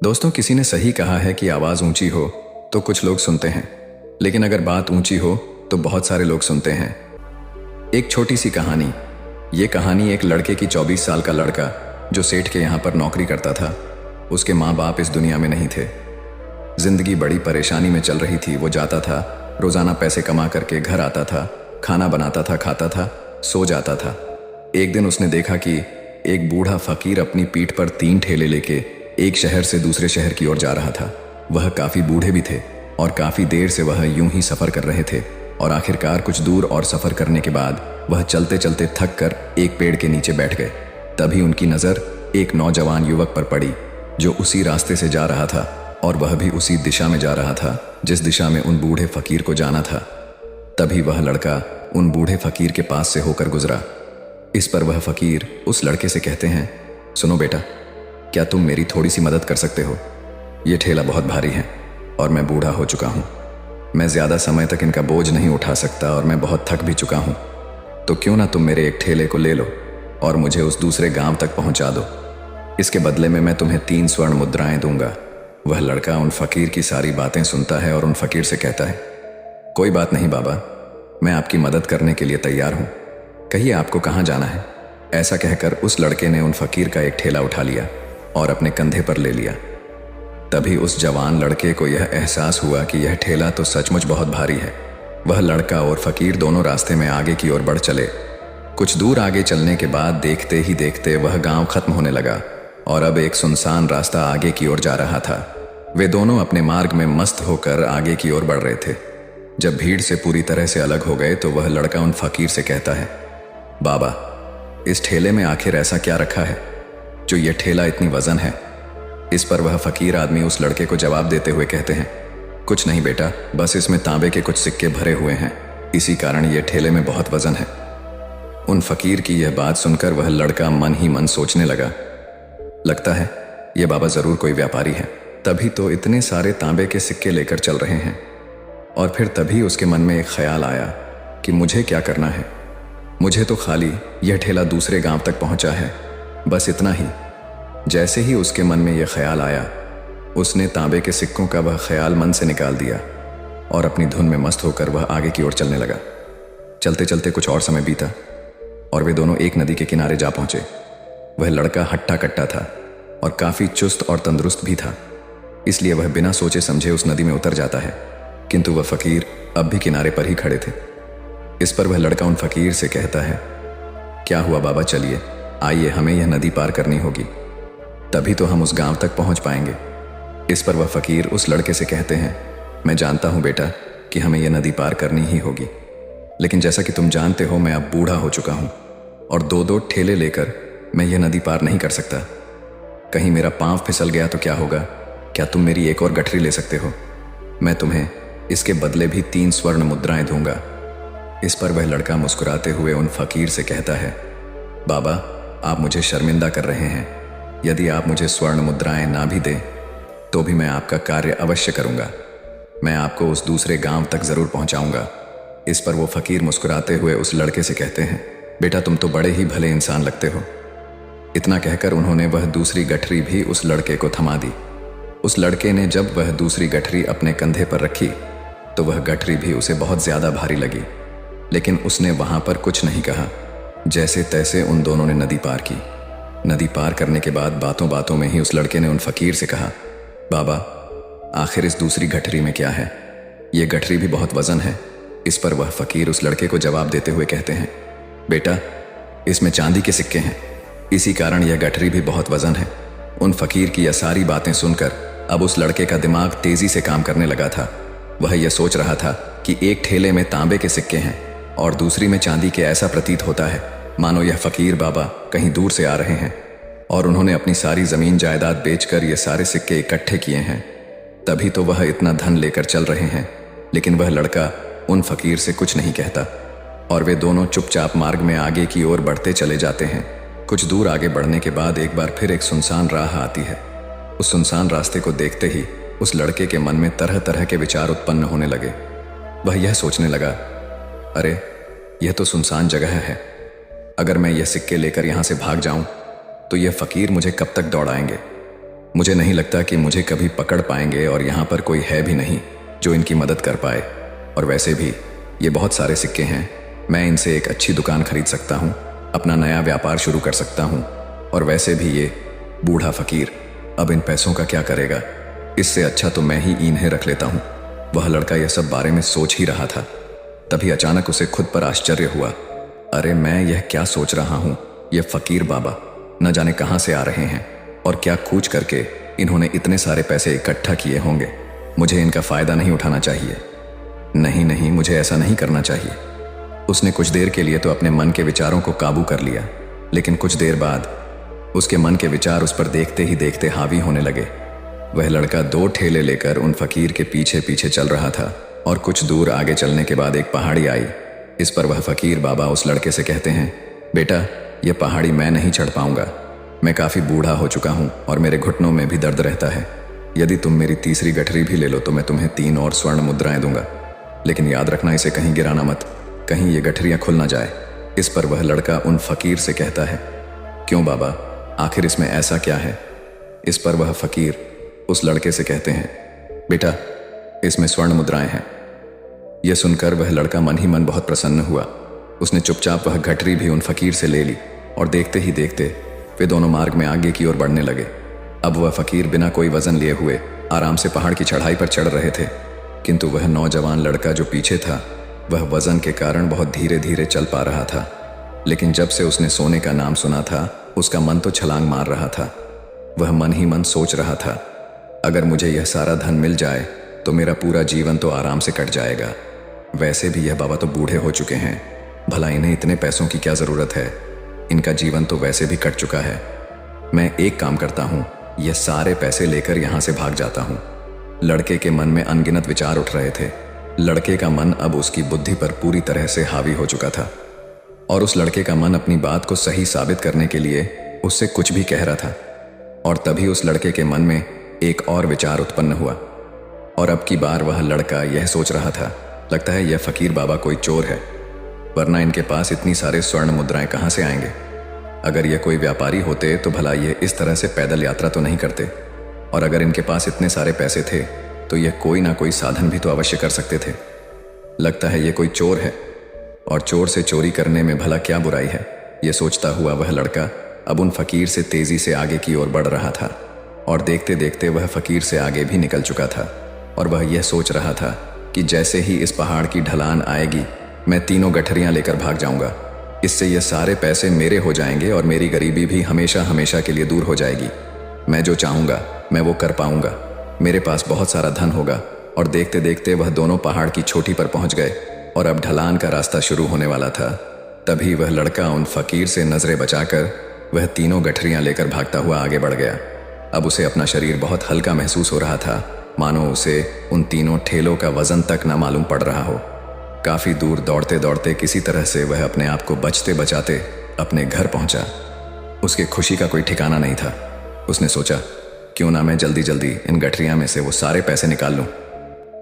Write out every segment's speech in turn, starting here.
दोस्तों, किसी ने सही कहा है कि आवाज़ ऊंची हो तो कुछ लोग सुनते हैं, लेकिन अगर बात ऊंची हो तो बहुत सारे लोग सुनते हैं। एक छोटी सी कहानी। ये कहानी एक लड़के की 24 साल का लड़का जो सेठ के यहाँ पर नौकरी करता था। उसके माँ बाप इस दुनिया में नहीं थे। जिंदगी बड़ी परेशानी में चल रही थी। वो जाता था, रोज़ाना पैसे कमा करके घर आता था, खाना बनाता था, खाता था, सो जाता था। एक दिन उसने देखा कि एक बूढ़ा फकीर अपनी पीठ पर 3 ठेले लेके एक शहर से दूसरे शहर की ओर जा रहा था। वह काफ़ी बूढ़े भी थे और काफ़ी देर से वह यूं ही सफ़र कर रहे थे और आखिरकार कुछ दूर और सफ़र करने के बाद वह चलते चलते थक कर एक पेड़ के नीचे बैठ गए। तभी उनकी नज़र एक नौजवान युवक पर पड़ी जो उसी रास्ते से जा रहा था और वह भी उसी दिशा में जा रहा था जिस दिशा में उन बूढ़े फकीर को जाना था। तभी वह लड़का उन बूढ़े फकीर के पास से होकर गुजरा। इस पर वह फकीर उस लड़के से कहते हैं, सुनो बेटा, क्या तुम मेरी थोड़ी सी मदद कर सकते हो? ये ठेला बहुत भारी है और मैं बूढ़ा हो चुका हूँ। मैं ज़्यादा समय तक इनका बोझ नहीं उठा सकता और मैं बहुत थक भी चुका हूँ। तो क्यों ना तुम मेरे एक ठेले को ले लो और मुझे उस दूसरे गांव तक पहुँचा दो। इसके बदले में मैं तुम्हें 3 स्वर्ण मुद्राएं दूंगा। वह लड़का उन फकीर की सारी बातें सुनता है और उन फकीर से कहता है, कोई बात नहीं बाबा, मैं आपकी मदद करने के लिए तैयार हूँ। कहिए आपको कहाँ जाना है? ऐसा कहकर उस लड़के ने उन फकीर का एक ठेला उठा लिया और अपने कंधे पर ले लिया। तभी उस जवान लड़के को यह एहसास हुआ कि यह ठेला तो सचमुच बहुत भारी है। वह लड़का और फकीर दोनों रास्ते में आगे की ओर बढ़ चले। कुछ दूर आगे चलने के बाद देखते ही देखते वह गांव खत्म होने लगा और अब एक सुनसान रास्ता आगे की ओर जा रहा था। वे दोनों अपने मार्ग में मस्त होकर आगे की ओर बढ़ रहे थे। जब भीड़ से पूरी तरह से अलग हो गए तो वह लड़का उन फकीर से कहता है, बाबा, इस ठेले में आखिर ऐसा क्या रखा है जो ये ठेला इतनी वजन है? इस पर वह फकीर आदमी उस लड़के को जवाब देते हुए कहते हैं, कुछ नहीं बेटा, बस इसमें तांबे के कुछ सिक्के भरे हुए हैं, इसी कारण ये ठेले में बहुत वजन है। उन फकीर की यह बात सुनकर वह लड़का मन ही मन सोचने लगा, लगता है ये बाबा जरूर कोई व्यापारी है, तभी तो इतने सारे तांबे के सिक्के लेकर चल रहे हैं। और फिर तभी उसके मन में एक ख्याल आया कि मुझे क्या करना है। मुझे तो खाली यह ठेला दूसरे गांव तक पहुंचा है, बस इतना ही। जैसे ही उसके मन में यह ख्याल आया, उसने तांबे के सिक्कों का वह ख्याल मन से निकाल दिया और अपनी धुन में मस्त होकर वह आगे की ओर चलने लगा। चलते चलते कुछ और समय बीता और वे दोनों एक नदी के किनारे जा पहुंचे। वह लड़का हट्टा कट्टा था और काफ़ी चुस्त और तंदुरुस्त भी था, इसलिए वह बिना सोचे समझे उस नदी में उतर जाता है, किंतु वह फकीर अब भी किनारे पर ही खड़े थे। इस पर वह लड़का उन फकीर से कहता है, क्या हुआ बाबा, चलिए आइए, हमें यह नदी पार करनी होगी, तभी तो हम उस गांव तक पहुंच पाएंगे। इस पर वह फकीर उस लड़के से कहते हैं, मैं जानता हूं बेटा कि हमें यह नदी पार करनी ही होगी, लेकिन जैसा कि तुम जानते हो मैं अब बूढ़ा हो चुका हूं और 2-2 ठेले लेकर मैं यह नदी पार नहीं कर सकता। कहीं मेरा पांव फिसल गया तो क्या होगा? क्या तुम मेरी एक और गठरी ले सकते हो? मैं तुम्हें इसके बदले भी 3 स्वर्ण मुद्राएं दूंगा। इस पर वह लड़का मुस्कुराते हुए उन फकीर से कहता है, बाबा, आप मुझे शर्मिंदा कर रहे हैं। यदि आप मुझे स्वर्ण मुद्राएं ना भी दें तो भी मैं आपका कार्य अवश्य करूंगा। मैं आपको उस दूसरे गांव तक जरूर पहुंचाऊंगा। इस पर वो फकीर मुस्कुराते हुए उस लड़के से कहते हैं, बेटा, तुम तो बड़े ही भले इंसान लगते हो। इतना कहकर उन्होंने वह दूसरी गठरी भी उस लड़के को थमा दी। उस लड़के ने जब वह दूसरी गठरी अपने कंधे पर रखी तो वह गठरी भी उसे बहुत ज्यादा भारी लगी, लेकिन उसने वहां पर कुछ नहीं कहा। जैसे तैसे उन दोनों ने नदी पार की। नदी पार करने के बाद बातों बातों में ही उस लड़के ने उन फकीर से कहा, बाबा, आखिर इस दूसरी गठरी में क्या है? ये गठरी भी बहुत वजन है। इस पर वह फकीर उस लड़के को जवाब देते हुए कहते हैं, बेटा, इसमें चांदी के सिक्के हैं, इसी कारण यह गठरी भी बहुत वजन है। उन फकीर की यह सारी बातें सुनकर अब उस लड़के का दिमाग तेजी से काम करने लगा था। वह यह सोच रहा था कि एक ठेले में तांबे के सिक्के हैं और दूसरी में चांदी के। ऐसा प्रतीत होता है मानो यह फकीर बाबा कहीं दूर से आ रहे हैं और उन्होंने अपनी सारी जमीन जायदाद बेचकर ये सारे सिक्के इकट्ठे किए हैं, तभी तो वह इतना धन लेकर चल रहे हैं। लेकिन वह लड़का उन फकीर से कुछ नहीं कहता और वे दोनों चुपचाप मार्ग में आगे की ओर बढ़ते चले जाते हैं। कुछ दूर आगे बढ़ने के बाद एक बार फिर एक सुनसान राह आती है। उस सुनसान रास्ते को देखते ही उस लड़के के मन में तरह तरह के विचार उत्पन्न होने लगे। वह यह सोचने लगा, अरे, यह तो सुनसान जगह है। अगर मैं यह सिक्के लेकर यहाँ से भाग जाऊं तो यह फकीर मुझे कब तक दौड़ाएंगे? मुझे नहीं लगता कि मुझे कभी पकड़ पाएंगे और यहाँ पर कोई है भी नहीं जो इनकी मदद कर पाए। और वैसे भी ये बहुत सारे सिक्के हैं, मैं इनसे एक अच्छी दुकान खरीद सकता हूँ, अपना नया व्यापार शुरू कर सकता हूँ। और वैसे भी ये बूढ़ा फकीर अब इन पैसों का क्या करेगा? इससे अच्छा तो मैं ही इन्हें रख लेता हूँ। वह लड़का यह सब बारे में सोच ही रहा था, तभी अचानक उसे खुद पर आश्चर्य हुआ। अरे मैं यह क्या सोच रहा हूँ? ये फकीर बाबा न जाने कहाँ से आ रहे हैं और क्या खोज करके इन्होंने इतने सारे पैसे इकट्ठा किए होंगे। मुझे इनका फायदा नहीं उठाना चाहिए। नहीं नहीं, मुझे ऐसा नहीं करना चाहिए। उसने कुछ देर के लिए तो अपने मन के विचारों को काबू कर लिया, लेकिन कुछ देर बाद उसके मन के विचार उस पर देखते ही देखते हावी होने लगे। वह लड़का 2 ठेले लेकर उन फकीर के पीछे पीछे चल रहा था और कुछ दूर आगे चलने के बाद एक पहाड़ी आई। इस पर वह फकीर बाबा उस लड़के से कहते हैं, बेटा यह पहाड़ी मैं नहीं चढ़ पाऊंगा, मैं काफ़ी बूढ़ा हो चुका हूँ और मेरे घुटनों में भी दर्द रहता है। यदि तुम मेरी तीसरी गठरी भी ले लो तो मैं तुम्हें 3 और स्वर्ण मुद्राएं दूंगा, लेकिन याद रखना इसे कहीं गिराना मत, कहीं ये गठरियाँ खुल ना जाए। इस पर वह लड़का उन फकीर से कहता है, क्यों बाबा, आखिर इसमें ऐसा क्या है? इस पर वह फकीर उस लड़के से कहते हैं, बेटा इसमें स्वर्ण मुद्राएं हैं। यह सुनकर वह लड़का मन ही मन बहुत प्रसन्न हुआ। उसने चुपचाप वह गठरी भी उन फकीर से ले ली और देखते ही देखते वे दोनों मार्ग में आगे की ओर बढ़ने लगे। अब वह फकीर बिना कोई वजन लिए हुए आराम से पहाड़ की चढ़ाई पर चढ़ रहे थे, किंतु वह नौजवान लड़का जो पीछे था वह वजन के कारण बहुत धीरे धीरे चल पा रहा था। लेकिन जब से उसने सोने का नाम सुना था उसका मन तो छलांग मार रहा था। वह मन ही मन सोच रहा था, अगर मुझे यह सारा धन मिल जाए तो मेरा पूरा जीवन तो आराम से कट जाएगा। वैसे भी यह बाबा तो बूढ़े हो चुके हैं, भला इन्हें इतने पैसों की क्या ज़रूरत है? इनका जीवन तो वैसे भी कट चुका है। मैं एक काम करता हूँ, यह सारे पैसे लेकर यहाँ से भाग जाता हूँ। लड़के के मन में अनगिनत विचार उठ रहे थे। लड़के का मन अब उसकी बुद्धि पर पूरी तरह से हावी हो चुका था और उस लड़के का मन अपनी बात को सही साबित करने के लिए उससे कुछ भी कह रहा था। और तभी उस लड़के के मन में एक और विचार उत्पन्न हुआ और अब की बार वह लड़का यह सोच रहा था, लगता है यह फकीर बाबा कोई चोर है, वरना इनके पास इतनी सारे स्वर्ण मुद्राएं कहाँ से आएंगे? अगर यह कोई व्यापारी होते तो भला ये इस तरह से पैदल यात्रा तो नहीं करते, और अगर इनके पास इतने सारे पैसे थे तो यह कोई ना कोई साधन भी तो अवश्य कर सकते थे। लगता है ये कोई चोर है और चोर से चोरी करने में भला क्या बुराई है? ये सोचता हुआ वह लड़का अब उन फकीर से तेजी से आगे की ओर बढ़ रहा था और देखते देखते वह फकीर से आगे भी निकल चुका था। और वह यह सोच रहा था कि जैसे ही इस पहाड़ की ढलान आएगी मैं 3 गठरियां लेकर भाग जाऊंगा। इससे ये सारे पैसे मेरे हो जाएंगे और मेरी गरीबी भी हमेशा हमेशा के लिए दूर हो जाएगी। मैं जो चाहूँगा मैं वो कर पाऊंगा, मेरे पास बहुत सारा धन होगा। और देखते देखते वह दोनों पहाड़ की चोटी पर पहुंच गए और अब ढलान का रास्ता शुरू होने वाला था। तभी वह लड़का उन फकीर से नजरें बचाकर वह 3 गठरियां लेकर भागता हुआ आगे बढ़ गया। अब उसे अपना शरीर बहुत हल्का महसूस हो रहा था, मानो उसे उन 3 ठेलों का वजन तक न मालूम पड़ रहा हो। काफी दूर दौड़ते दौड़ते किसी तरह से वह अपने आप को बचते बचाते अपने घर पहुंचा। उसके खुशी का कोई ठिकाना नहीं था। उसने सोचा, क्यों ना मैं जल्दी जल्दी इन गठरियां में से वो सारे पैसे निकाल लूं।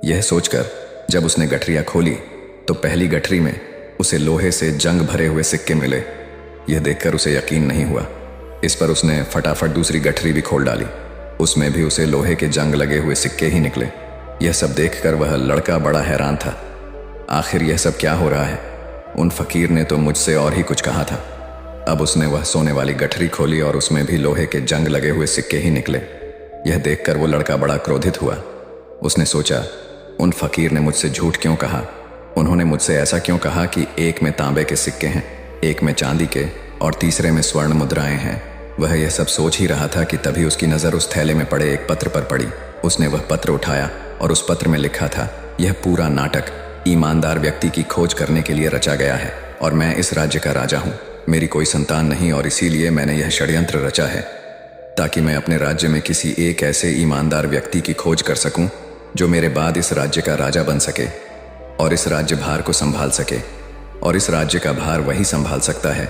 यह सोचकर जब उसने गठरियां खोली तो पहली गठरी में उसे लोहे से जंग भरे हुए सिक्के मिले। यह देखकर उसे यकीन नहीं हुआ। इस पर उसने फटाफट दूसरी गठरी भी खोल डाली, उसमें भी उसे लोहे के जंग लगे हुए सिक्के ही निकले। यह सब देखकर वह लड़का बड़ा हैरान था। आखिर यह सब क्या हो रहा है? उन फकीर ने तो मुझसे और ही कुछ कहा था। अब उसने वह सोने वाली गठरी खोली और उसमें भी लोहे के जंग लगे हुए सिक्के ही निकले। यह देखकर वो लड़का बड़ा क्रोधित हुआ। उसने सोचा, उन फकीर ने मुझसे झूठ क्यों कहा? उन्होंने मुझसे ऐसा क्यों कहा कि एक में तांबे के सिक्के हैं, एक में चांदी के और तीसरे में स्वर्ण मुद्राएं हैं। वह यह सब सोच ही रहा था कि तभी उसकी नज़र उस थैले में पड़े एक पत्र पर पड़ी। उसने वह पत्र उठाया और उस पत्र में लिखा था, यह पूरा नाटक ईमानदार व्यक्ति की खोज करने के लिए रचा गया है और मैं इस राज्य का राजा हूँ। मेरी कोई संतान नहीं और इसीलिए मैंने यह षड्यंत्र रचा है ताकि मैं अपने राज्य में किसी एक ऐसे ईमानदार व्यक्ति की खोज कर सकूं जो मेरे बाद इस राज्य का राजा बन सके और इस राज्य भार को संभाल सके। और इस राज्य का भार वही संभाल सकता है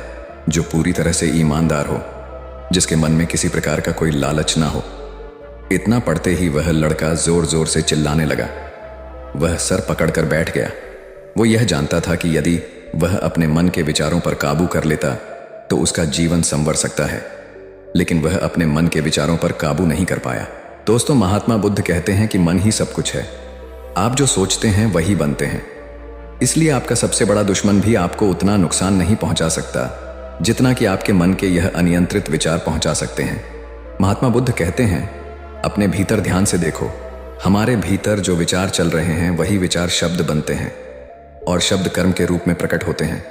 जो पूरी तरह से ईमानदार हो, जिसके मन में किसी प्रकार का कोई लालच ना हो। इतना पढ़ते ही वह लड़का जोर जोर से चिल्लाने लगा। वह सर पकड़कर बैठ गया। वो यह जानता था कि यदि वह अपने मन के विचारों पर काबू कर लेता तो उसका जीवन संवर सकता है। लेकिन वह अपने मन के विचारों पर काबू नहीं कर पाया। दोस्तों, महात्मा बुद्ध कहते हैं कि मन ही सब कुछ है। आप जो सोचते हैं वही बनते हैं। इसलिए आपका सबसे बड़ा दुश्मन भी आपको उतना नुकसान नहीं पहुंचा सकता जितना कि आपके मन के यह अनियंत्रित विचार पहुंचा सकते हैं। महात्मा बुद्ध कहते हैं, अपने भीतर ध्यान से देखो। हमारे भीतर जो विचार चल रहे हैं वही विचार शब्द बनते हैं और शब्द कर्म के रूप में प्रकट होते हैं।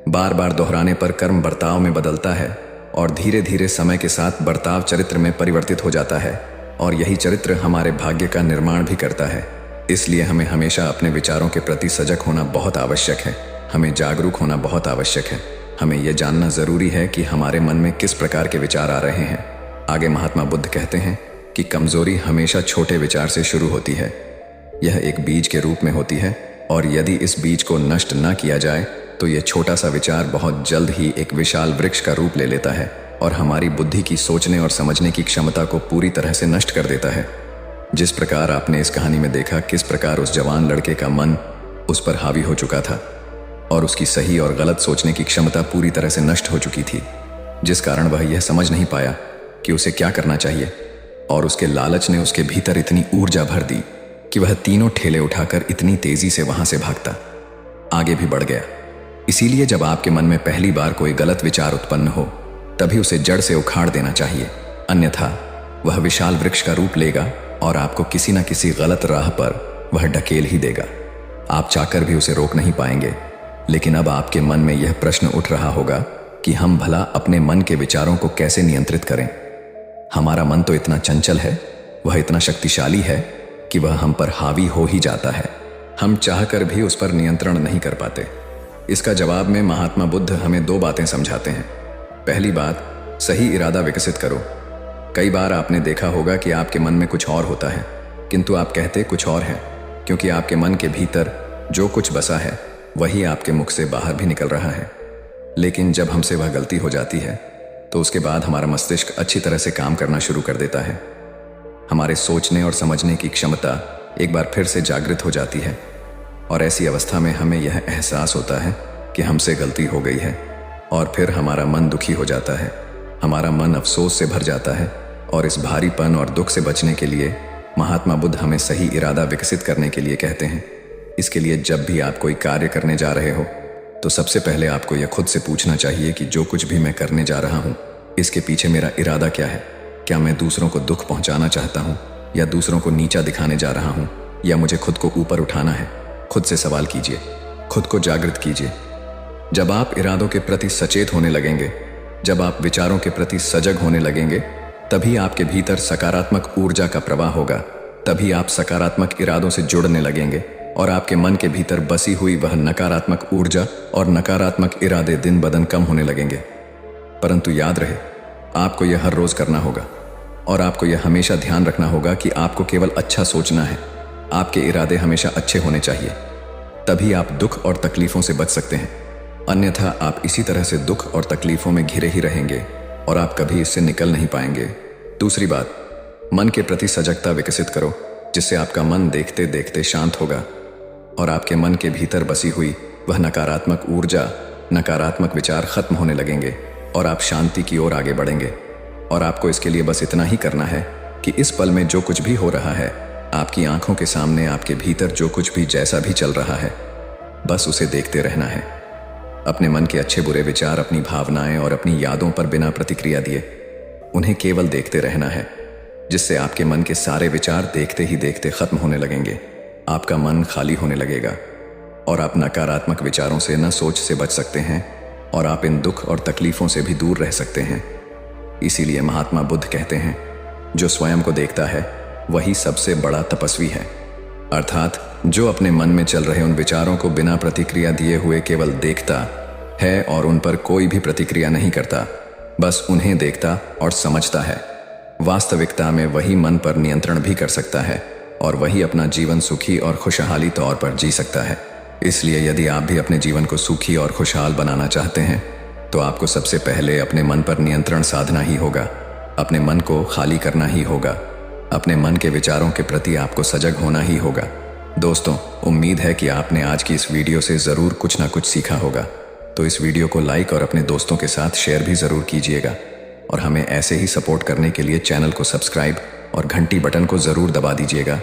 बार बार दोहराने पर कर्म बर्ताव में बदलता है और धीरे धीरे समय के साथ बर्ताव चरित्र में परिवर्तित हो जाता है और यही चरित्र हमारे भाग्य का निर्माण भी करता है। इसलिए हमें हमेशा अपने विचारों के प्रति सजग होना बहुत आवश्यक है। हमें जागरूक होना बहुत आवश्यक है। हमें यह जानना जरूरी है कि हमारे मन में किस प्रकार के विचार आ रहे हैं। आगे महात्मा बुद्ध कहते हैं कि कमजोरी हमेशा छोटे विचार से शुरू होती है। यह एक बीज के रूप में होती है और यदि इस बीज को नष्ट न किया जाए तो यह छोटा सा विचार बहुत जल्द ही एक विशाल वृक्ष का रूप ले लेता है और हमारी बुद्धि की सोचने और समझने की क्षमता को पूरी तरह से नष्ट कर देता है। जिस प्रकार आपने इस कहानी में देखा किस प्रकार उस जवान लड़के का मन उस पर हावी हो चुका था और उसकी सही और गलत सोचने की क्षमता पूरी तरह से नष्ट हो चुकी थी, जिस कारण वह यह समझ नहीं पाया कि उसे क्या करना चाहिए, और उसके लालच ने उसके भीतर इतनी ऊर्जा भर दी कि वह तीनों ठेले उठाकर इतनी तेजी से वहां से भागता आगे भी बढ़ गया। इसीलिए जब आपके मन में पहली बार कोई गलत विचार उत्पन्न हो तभी उसे जड़ से उखाड़ देना चाहिए, अन्यथा वह विशाल वृक्ष का रूप लेगा और आपको किसी न किसी गलत राह पर वह ढकेल ही देगा। आप चाहकर भी उसे रोक नहीं पाएंगे। लेकिन अब आपके मन में यह प्रश्न उठ रहा होगा कि हम भला अपने मन के विचारों को कैसे नियंत्रित करें। हमारा मन तो इतना चंचल है, वह इतना शक्तिशाली है कि वह हम पर हावी हो ही जाता है। हम चाहकर भी उस पर नियंत्रण नहीं कर पाते। इसका जवाब में महात्मा बुद्ध हमें दो बातें समझाते हैं। पहली बात, सही इरादा विकसित करो। कई बार आपने देखा होगा कि आपके मन में कुछ और होता है किंतु आप कहते कुछ और है, क्योंकि आपके मन के भीतर जो कुछ बसा है वही आपके मुख से बाहर भी निकल रहा है। लेकिन जब हमसे वह गलती हो जाती है तो उसके बाद हमारा मस्तिष्क अच्छी तरह से काम करना शुरू कर देता है। हमारे सोचने और समझने की क्षमता एक बार फिर से जागृत हो जाती है और ऐसी अवस्था में हमें यह एहसास होता है कि हमसे गलती हो गई है और फिर हमारा मन दुखी हो जाता है। हमारा मन अफसोस से भर जाता है और इस भारीपन और दुख से बचने के लिए महात्मा बुद्ध हमें सही इरादा विकसित करने के लिए कहते हैं। इसके लिए जब भी आप कोई कार्य करने जा रहे हो तो सबसे पहले आपको यह खुद से पूछना चाहिए कि जो कुछ भी मैं करने जा रहा हूँ इसके पीछे मेरा इरादा क्या है। क्या मैं दूसरों को दुख पहुंचाना चाहता हूँ या दूसरों को नीचा दिखाने जा रहा हूँ या मुझे खुद को ऊपर उठाना है। खुद से सवाल कीजिए, खुद को जागृत कीजिए। जब आप इरादों के प्रति सचेत होने लगेंगे, जब आप विचारों के प्रति सजग होने लगेंगे, तभी आपके भीतर सकारात्मक ऊर्जा का प्रवाह होगा। तभी आप सकारात्मक इरादों से जुड़ने लगेंगे और आपके मन के भीतर बसी हुई वह नकारात्मक ऊर्जा और नकारात्मक इरादे दिन ब दिन कम होने लगेंगे। परंतु याद रहे, आपको यह हर रोज करना होगा और आपको यह हमेशा ध्यान रखना होगा कि आपको केवल अच्छा सोचना है। आपके इरादे हमेशा अच्छे होने चाहिए, तभी आप दुख और तकलीफों से बच सकते हैं। अन्यथा आप इसी तरह से दुख और तकलीफों में घिरे ही रहेंगे और आप कभी इससे निकल नहीं पाएंगे। दूसरी बात, मन के प्रति सजगता विकसित करो, जिससे आपका मन देखते देखते शांत होगा और आपके मन के भीतर बसी हुई वह नकारात्मक ऊर्जा, नकारात्मक विचार खत्म होने लगेंगे और आप शांति की ओर आगे बढ़ेंगे। और आपको इसके लिए बस इतना ही करना है कि इस पल में जो कुछ भी हो रहा है, आपकी आंखों के सामने आपके भीतर जो कुछ भी जैसा भी चल रहा है, बस उसे देखते रहना है। अपने मन के अच्छे बुरे विचार, अपनी भावनाएं और अपनी यादों पर बिना प्रतिक्रिया दिए उन्हें केवल देखते रहना है, जिससे आपके मन के सारे विचार देखते ही देखते खत्म होने लगेंगे। आपका मन खाली होने लगेगा और आप नकारात्मक विचारों से न सोच से बच सकते हैं और आप इन दुख और तकलीफों से भी दूर रह सकते हैं। इसीलिए महात्मा बुद्ध कहते हैं, जो स्वयं को देखता है वही सबसे बड़ा तपस्वी है। अर्थात जो अपने मन में चल रहे उन विचारों को बिना प्रतिक्रिया दिए हुए केवल देखता है और उन पर कोई भी प्रतिक्रिया नहीं करता, बस उन्हें देखता और समझता है, वास्तविकता में वही मन पर नियंत्रण भी कर सकता है और वही अपना जीवन सुखी और खुशहाली तौर पर जी सकता है। इसलिए यदि आप भी अपने जीवन को सुखी और खुशहाल बनाना चाहते हैं तो आपको सबसे पहले अपने मन पर नियंत्रण साधना ही होगा। अपने मन को खाली करना ही होगा। अपने मन के विचारों के प्रति आपको सजग होना ही होगा। दोस्तों, उम्मीद है कि आपने आज की इस वीडियो से ज़रूर कुछ ना कुछ सीखा होगा। तो इस वीडियो को लाइक और अपने दोस्तों के साथ शेयर भी ज़रूर कीजिएगा और हमें ऐसे ही सपोर्ट करने के लिए चैनल को सब्सक्राइब और घंटी बटन को ज़रूर दबा दीजिएगा।